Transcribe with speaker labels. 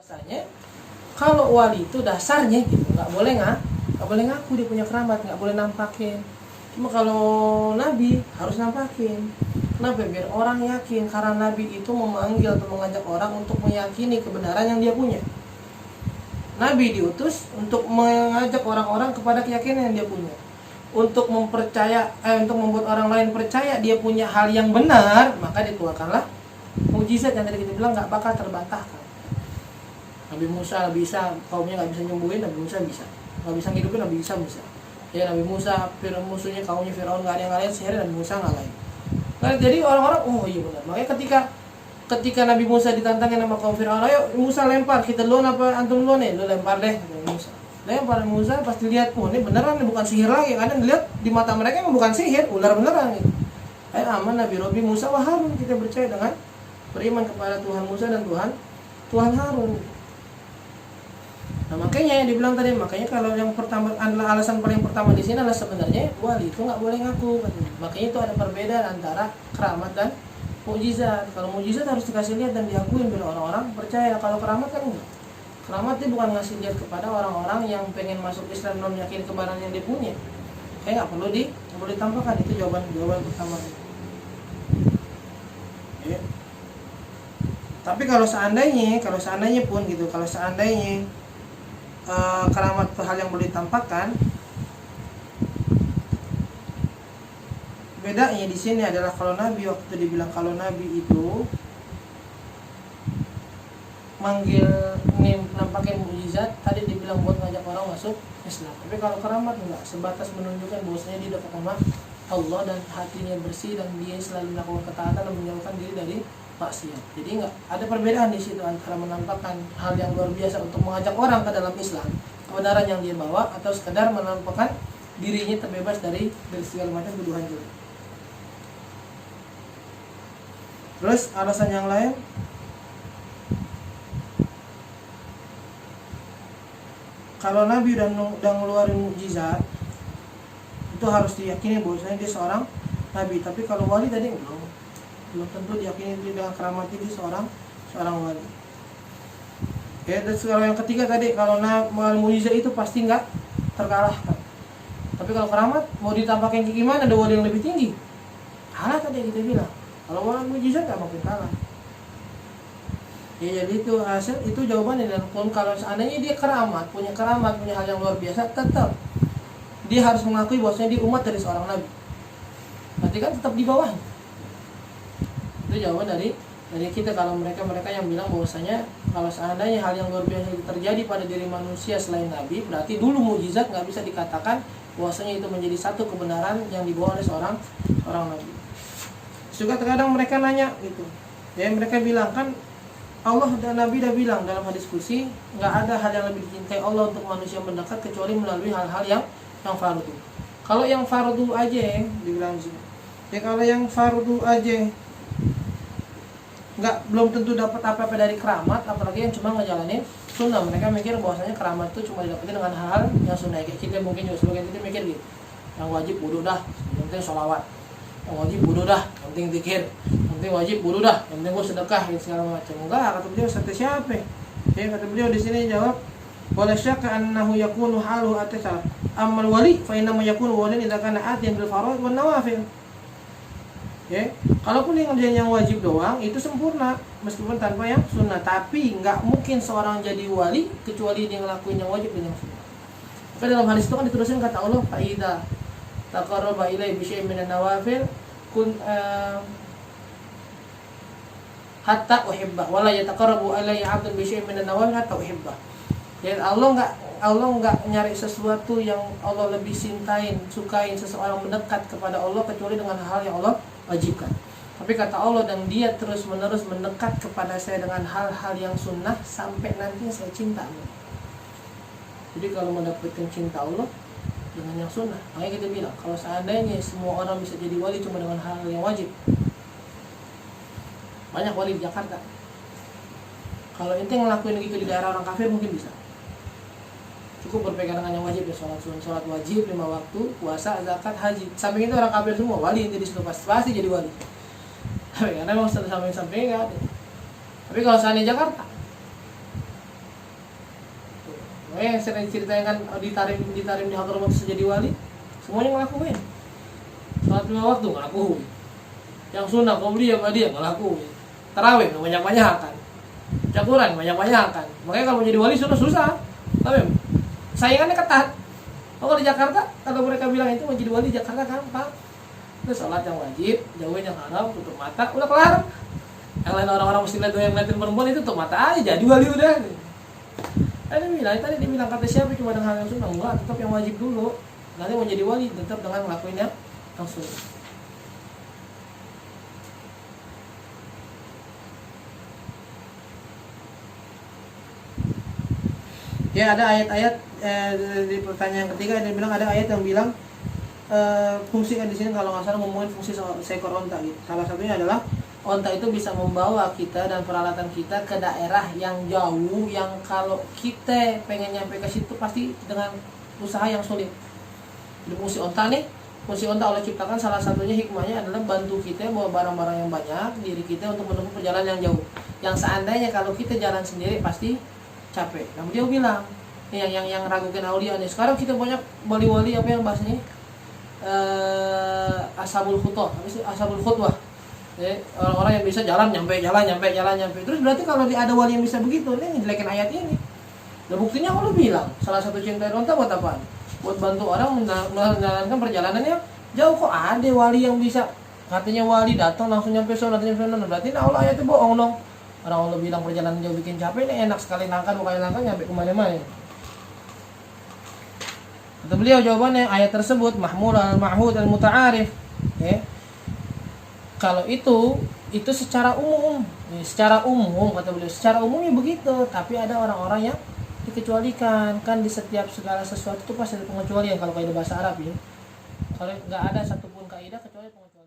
Speaker 1: Bahwasanya kalau wali itu dasarnya gitu nggak boleh ngaku dia punya keramat, nggak boleh nampakin. Cuma kalau nabi harus nampakin. Kenapa? Biar orang yakin, karena nabi itu memanggil atau mengajak orang untuk meyakini kebenaran yang dia punya. Nabi diutus untuk mengajak orang-orang kepada keyakinan yang dia punya, untuk untuk membuat orang lain percaya dia punya hal yang benar, maka dikeluarkanlah mukjizat yang tadi kita bilang nggak bakal terbantahkan. Nabi Musa bisa, kaumnya nggak bisa nyembuhin, Nabi Musa bisa. Nggak bisa ngidupin, Nabi Isa bisa. Ya Nabi Musa, musuhnya kaumnya Firaun nggak ada yang ngalahin sihir, Nabi Musa ngalahin. Nah, jadi orang-orang, oh iya benar. Makanya ketika Nabi Musa ditantangin sama kaum Firaun, ayo Musa lempar, kita duluan apa antum duluan nih? Lu lempar deh, Nabi Musa. Lempar Musa, pasti lihat, oh ini beneran, ini bukan sihir lagi. Karena dilihat di mata mereka emang bukan sihir, ular beneran gitu. Aman Nabi Robi Musa wa Harun, kita percaya dengan beriman kepada Tuhan Musa dan Tuhan Harun. Nah makanya dibilang tadi, makanya kalau yang pertama adalah alasan paling pertama di sini adalah sebenarnya wali itu nggak boleh ngaku. Makanya itu ada perbedaan antara keramat dan mukjizat. Kalau mukjizat harus dikasih lihat dan diakuin biar orang-orang percaya. Kalau keramat kan enggak. Keramat itu bukan ngasih lihat kepada orang-orang yang pengen masuk Islam belum yakin kebenaran yang dia punya. Kayak nggak perlu ditampakkan. Itu jawaban pertama. Ya. Tapi kalau seandainya pun gitu, kalau seandainya keramat itu hal yang boleh ditampakkan, bedanya di sini adalah kalau Nabi waktu itu dibilang kalau Nabi itu manggil nampakin mukjizat, tadi dibilang buat ngajak orang masuk Islam. Tapi kalau keramat enggak, sebatas menunjukkan bahwasanya dia dekat sama Allah dan hatinya bersih dan dia selalu melakukan ketaatan dan menjauhkan diri dari maksiat. Jadi enggak ada perbedaan di situ antara menampakkan hal yang luar biasa untuk mengajak orang ke dalam Islam, kebenaran yang dia bawa, atau sekedar menampakkan dirinya terbebas dari segala macam tuduhan juga. Terus alasan yang lain, kalau Nabi udah ngeluarin mukjizat, itu harus diyakini bahwasanya dia seorang Nabi. Tapi kalau wali tadi belum tentu diyakini dengan keramat dia seorang wali. Ya, dan kalau yang ketiga tadi, kalau mukjizat itu pasti nggak terkalahkan. Tapi kalau keramat mau ditampakin ke gimana, ada wali yang lebih tinggi. Kalah tadi kita bilang. Kalau mau mukjizat nggak mungkin kalah. Ya, jadi itu jawabannya. Dan kalau seandainya dia punya hal yang luar biasa, tetap dia harus mengakui bahwasanya dia umat dari seorang nabi. Berarti kan tetap di bawah. Itu jawaban dari kita. Kalau mereka yang bilang bahwasanya kalau seandainya hal yang luar biasa itu terjadi pada diri manusia selain nabi, berarti dulu mukjizat nggak bisa dikatakan bahwasanya itu menjadi satu kebenaran yang dibawa oleh seorang nabi. Juga terkadang mereka nanya gitu, ya mereka bilang kan Allah dan Nabi dah bilang dalam hadis qudsi, nggak ada hal yang lebih dicintai Allah untuk manusia mendekat kecuali melalui hal-hal yang fardu. Kalau yang fardu aja dibilang sih, ya kalau yang fardu aja belum tentu dapat apa-apa dari keramat, apalagi yang cuma ngejalanin sunnah. Mereka mikir bahwasanya keramat itu cuma didapetin dengan hal yang sunnah. Kayak kita mungkin juga sebagian kita mikir gitu, yang wajib wudu dah, yang penting sholawat, yang wajib wudu dah, yang penting zikir, yang penting wajib wudu dah, yang penting gue sedekah, gitu segala macam. Enggak, kata beliau satu siapa? Ya kata beliau di sini jawab, wala syakka annahu yakunu halu atasal amal wali fa inna ma yakunu walin idza kana atiyan bil faraid wan nawafil. Ya, kalaupun yang ngerjain yang wajib doang itu sempurna meskipun tanpa yang sunnah. Tapi nggak mungkin seorang jadi wali kecuali dia ngelakuin yang wajib dan yang sunnah. Maka dalam hadis itu kan dituliskan kata Allah, fa idza taqarraba ilai bi syai'in minan nawafil hatta uhibba wala yataqarrabu ilayya 'abdun bi syai'in minan nawafil hatta uhibba. Ya, Allah enggak nyari sesuatu yang Allah lebih sukain seseorang mendekat kepada Allah kecuali dengan hal yang Allah wajibkan. Tapi kata Allah, dan dia terus-menerus mendekat kepada saya dengan hal-hal yang sunnah sampai nanti saya cinta. Jadi kalau mendapatkan cinta Allah dengan yang sunnah, makanya kita bilang kalau seandainya semua orang bisa jadi wali cuma dengan hal yang wajib, banyak wali di Jakarta. Kalau ente ngelakuin gitu di daerah orang kafir mungkin bisa. Cukup berpegang dengan yang wajib, ya sholat wajib 5 waktu, puasa, zakat, haji. Samping itu orang kafir semua wali, jadi situ pasti jadi wali. Karena memang samping nggak ada. Tapi kalau seandainya Jakarta, Makanya yang sering ceritain kan ditarim di Hadramaut jadi wali, semuanya ngelakuin. Salat 5 waktu ngelakuin. Yang sunnah qobliyah ba'diyah ngelakuin. Tarawih banyak-banyakan. Cakuran banyak-banyakan. Makanya kalau jadi wali susah. Tapi saingannya ketat. Kalau di Jakarta, kalau mereka bilang itu mau jadi wali Jakarta gampang. Itu sholat yang wajib, jauhin yang haram, tutup mata, udah kelar. Yang lain orang-orang mesti lihat yang ngeliatin perempuan itu tutup mata aja, jadi wali udah. Tadi dia bilang kata siapa cuma dengan hal yang sunnah, enggak, tetap yang wajib dulu. Nanti mau jadi wali tetap dengan ngelakuin yang sunnah. Ya ada ayat-ayat di pertanyaan ketiga dia bilang ada ayat yang bilang fungsi kan di sini kalau nggak salah ngomongin fungsi seekor onta gitu. Salah satunya adalah onta itu bisa membawa kita dan peralatan kita ke daerah yang jauh yang kalau kita pengen nyampe ke situ pasti dengan usaha yang sulit. Jadi fungsi onta Allah ciptakan salah satunya hikmahnya adalah bantu kita bawa barang-barang yang banyak diri kita untuk menempuh perjalanan yang jauh. Yang seandainya kalau kita jalan sendiri pasti capek. Namun dia bilang yang ragukan aulia nih. Sekarang kita banyak wali-wali apa yang bahasanya ashabul khutwah. Orang-orang yang bisa jalan nyampe. Terus berarti kalau ada wali yang bisa begitu, ini ngejelekin ayat ini. Nah buktinya Allah bilang salah satu cinta onta buat apa? Buat bantu orang menjalankan perjalanannya jauh. Kok ada wali yang bisa katanya wali datang langsung nyampe sana. Berarti Allah ayatnya bohong dong. Orang Allah bilang perjalanan jauh bikin capek, ini enak sekali langkah nyampe kemana-mana. Kata beliau jawabannya ayat tersebut mahmul al-ma'hud al-muta'arif. Kalau itu secara umum. Secara umum kata beliau, secara umumnya begitu, tapi ada orang-orang yang dikecualikan. Kan di setiap segala sesuatu itu pasti ada pengecualian kalau kaidah bahasa Arab ya. Kalau enggak ada satupun kaidah kecuali pengecualian.